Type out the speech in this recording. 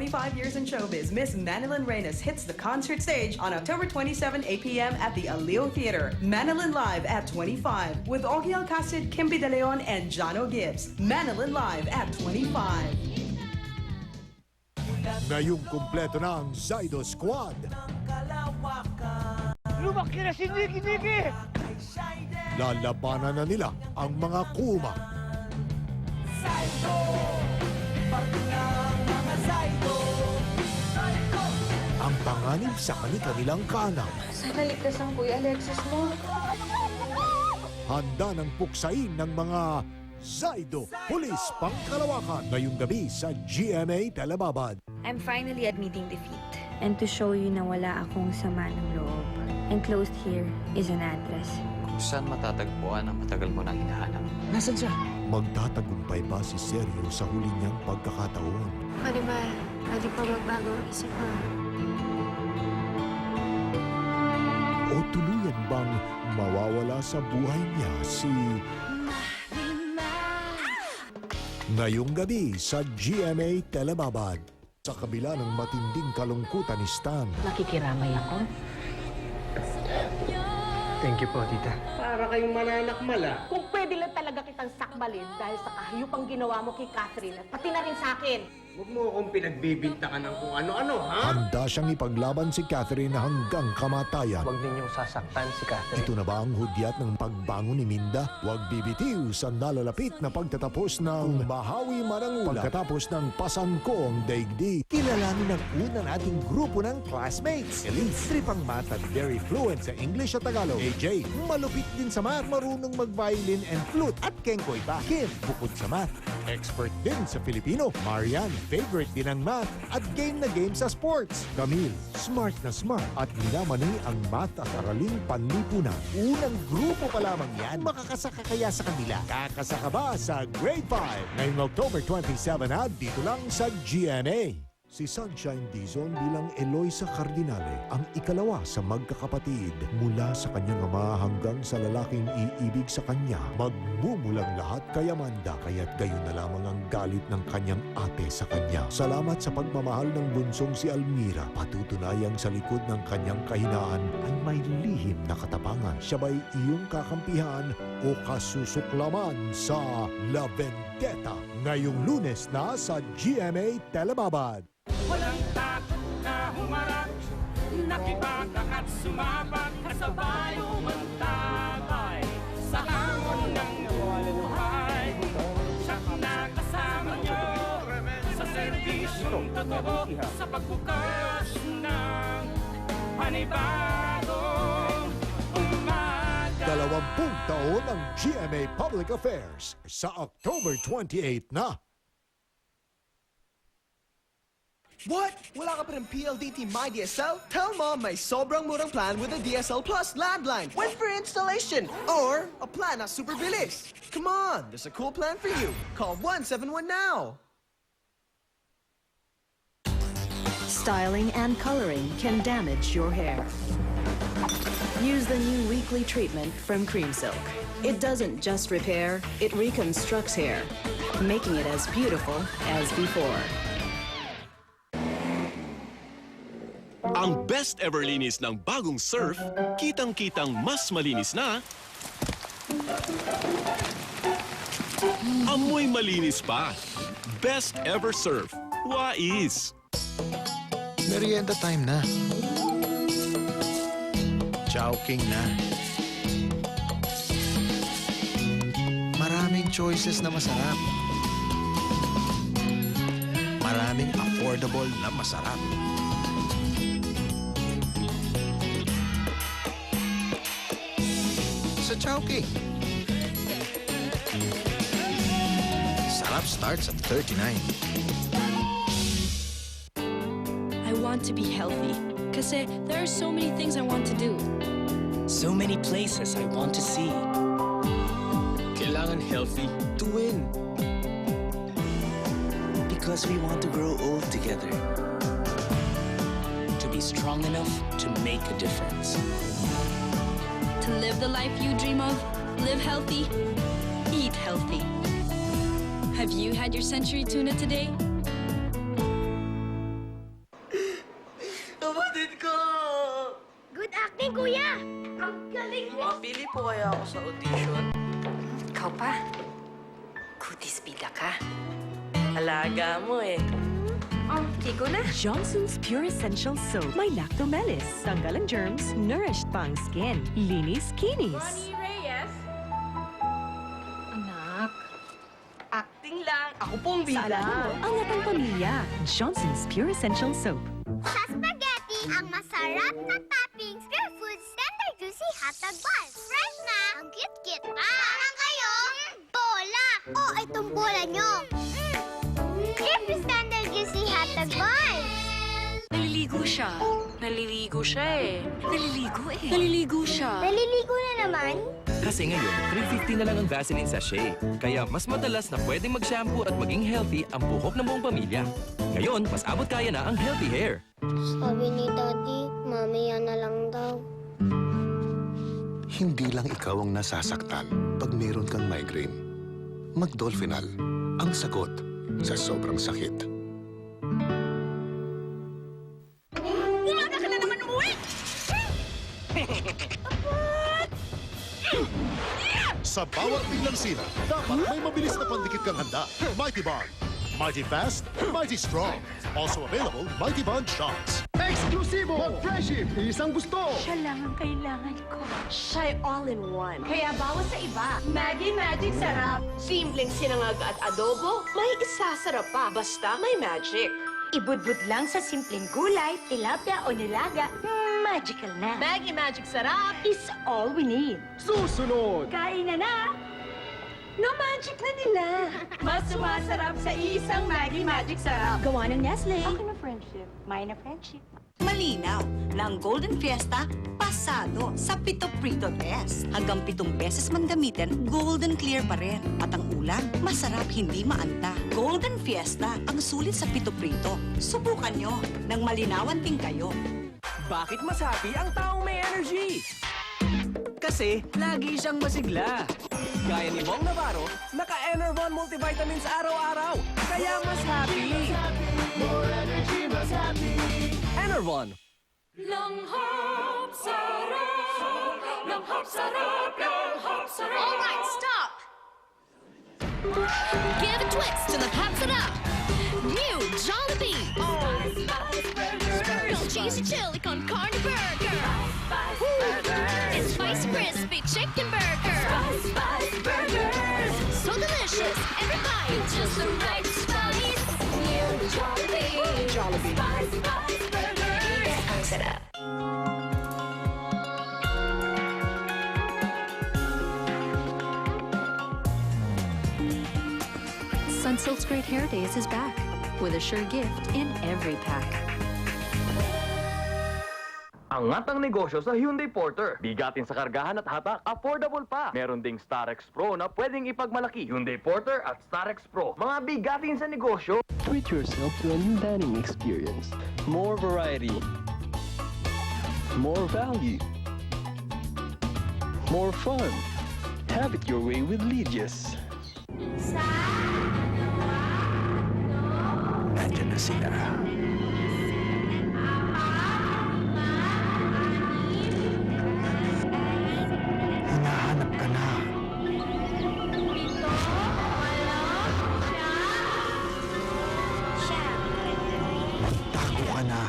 25 years in showbiz, Miss Manilyn Reyes hits the concert stage on October 27, 8 p.m. at the Aleo Theater. Manilyn Live at 25 with Ogie Alcacid, Kimby De Leon, and Jono Gibbs. Manilyn Live at 25. Ngayong kumpleto na ang Zydo Squad. Lumaki na si Niki! Lalabanan na nila ang mga kuma. Ang panganib sa kanilang kaanaw. Sana ligtas ang Kuya Alexis mo. Handa ng puksain ng mga Zydo Pulis Pangkalawakan ngayong gabi sa GMA Telebabad. I'm finally admitting defeat. And to show you na wala akong sama ng loob. Enclosed here is an address. Kung saan matatagpuan ang matagal mo nang hinahanap? Nasaan siya? Magtatagumpay ba si Sergio sa huli niyang pagkakataon? Marimar, pwede pa magbago ang isip mo. O tuluyan bang mawawala sa buhay niya si... Ngayong gabi sa GMA Telebabad. Sa kabila ng matinding kalungkutan ni Stan. Nakikiramay ako. Thank you po, tita. Para kayong mananakmala. Kung pwede lang talaga kitang sakbalin dahil sa kahiyupang ginawa mo kay Catherine at pati na rin sa akin. Huwag mo akong pinagbibintangan ng kung ano-ano, ha? Handa siyang ipaglaban si Catherine hanggang kamatayan. Huwag ninyong sasaktan si Catherine. Ito na ba ang hudyat ng pagbangon ni Minda? Huwag bibitiw sa nalalapit na pagtatapos ng Mahawi Marangula pagkatapos ng Pasanko ang Daigdig. Kilalanin ang una nating grupo ng classmates. Elise, tripang math at very fluent sa English at Tagalog. AJ, malupit din sa math, marunong mag-violin and flute. At Kengkoy pa. Kim, bukod sa math, expert din sa Filipino. Marian, favorite din ang math at game na game sa sports. Camille, smart na smart at minamani ang math at araling panlipunan. Unang grupo pa lamang yan, makakasaka kaya sa kanila. Kakasaka ba sa Grade 5 ngayong October 27 at dito lang sa GMA. Si Sunshine Dizon bilang Eloisa Cardinale ang ikalawa sa magkakapatid. Mula sa kanyang ama hanggang sa lalaking iibig sa kanya, magmumulang lahat kay Amanda, kaya't gayon na lamang ang galit ng kanyang ate sa kanya. Salamat sa pagmamahal ng bunsong si Almira. Patutunayang sa likod ng kanyang kahinaan ay may lihim na katapangan. Siya ba'y iyong kakampihan o kasusuklaman sa La Vendetta? Ngayong Lunes na sa GMA Telebabad. Walang takot na humarap, nakibaka at sumapat, kasabay umantabay sa hamon ng buhay. Siyak na kasama nyo sa serbisyong totoo, sa pagbukas ng panibagong umaga. 20 taon ang GMA Public Affairs sa October 28 na. What? Wala ka pa ng PLDT MyDSL? Tell Mom may sobrang murang plan with a DSL Plus landline. Wait for installation. Or a plan na super bilis. Come on, there's a cool plan for you. Call 171 now. Styling and coloring can damage your hair. Use the new weekly treatment from Cream Silk. It doesn't just repair, it reconstructs hair, making it as beautiful as before. Ang best ever linis ng bagong Surf, kitang-kitang mas malinis na. Amoy malinis pa. Best ever Surf. Wais. Merienda time na. Chowking na. Maraming choices na masarap. Maraming affordable na masarap. Sa Chowking. Sarap starts at 39. I want to be healthy. Kasi there are so many things I want to do. So many places I want to see. Kailangan healthy to win. Because we want to grow old together. To be strong enough to make a difference. To live the life you dream of, live healthy, eat healthy. Have you had your century tuna today? galing, kuya! Ang galing mo! Mapili po kaya ako sa audition? Ikaw pa? Kutis bida ka. Alaga mo eh. Oh, tiko na. Johnson's Pure Essential Soap. May lactomelis. Tanggal ang germs. Nourished pang skin. Linis, kinis. Ronnie Reyes? Anak. Acting lang. Ako pong bida. Sa alaga mo, angat ang pamilya. Johnson's Pure Essential Soap. Sa spaghetti, ang masarap na toppings. Pure Foods Tender Juicy Hotdog Buns. Fresh na! Ang cute-cute pa! Parang kayo? Bola! Oh, itong bola nyo. Pure Foods Tender Juicy Hotdog Buns. Naliligo siya. Naliligo siya eh. Naliligo siya. Naliligo na naman? Kasi ngayon, 350 na lang ang Vaseline sachet. Kaya mas madalas na pwedeng mag-shampoo at maging healthy ang buhok ng buong pamilya. Ngayon, mas abot kaya na ang healthy hair. Sabi ni Daddy, mamaya na lang daw. Hindi lang ikaw ang nasasaktan pag meron kang migraine. Mag-Dolphinal, ang sagot sa sobrang sakit. Umaga ka na naman umuwi! Sa bawat biglang sira, dapat may mabilis na pandikit kang handa. Mighty Bond. Mighty Fast, Mighty Strong. Also available, Mighty Bond Shots. Eksklusibo! Mag-friendship! Isang gusto! Siya lang ang kailangan ko. Siya'y all-in-one. Kaya bawas sa iba. Maggie Magic Sarap. Simpleng sinangag at adobo, may isasarap pa. Basta may magic. Ibudbud lang sa simpleng gulay, tilapia o nilaga. Magical na. Maggie Magic Sarap. Is all we need. Susunod! Kain na na! No magic na nila. Mas sumasarap sa isang Maggie Magic Sarap. Gawa ng Nestle. Ako na friendship. Mine na friendship. Malinaw na ang Golden Fiesta pasado sa Pito Prito Test. Hanggang 7 beses man gamitin, golden clear pa rin. At ang ulam, masarap hindi maanta. Golden Fiesta, ang sulit sa Pito Prito. Subukan nyo nang malinawan din kayo. Bakit mas happy ang taong may energy? Kasi lagi siyang masigla. Gaya ni Bong Navarro, naka-Enervon multivitamins araw-araw. Kaya mas happy. More energy, mas happy. Enervon. Langhap sarap, langhap sarap, langhap sarap. All right, stop! Give a twist to the Pops It Up! New Jollibee! Grilled cheesy chili con carne burger! It's spicy crispy chicken burger! So delicious, every bite just the right spice! New Jollibee! Spice burger! Ang sarap! Sunsilk's Great Hair Days is back with a sure gift in every pack. Angat ang negosyo sa Hyundai Porter. Bigatin sa kargahan at hatak, affordable pa. Meron ding Starex Pro na pwedeng ipagmalaki. Hyundai Porter at Starex Pro. Mga bigatin sa negosyo. Treat yourself to a new dining experience. More variety. More value. More fun. Have it your way with Ligias. Nandiyan na sila. Hinahanap ka na. Magtago ka na.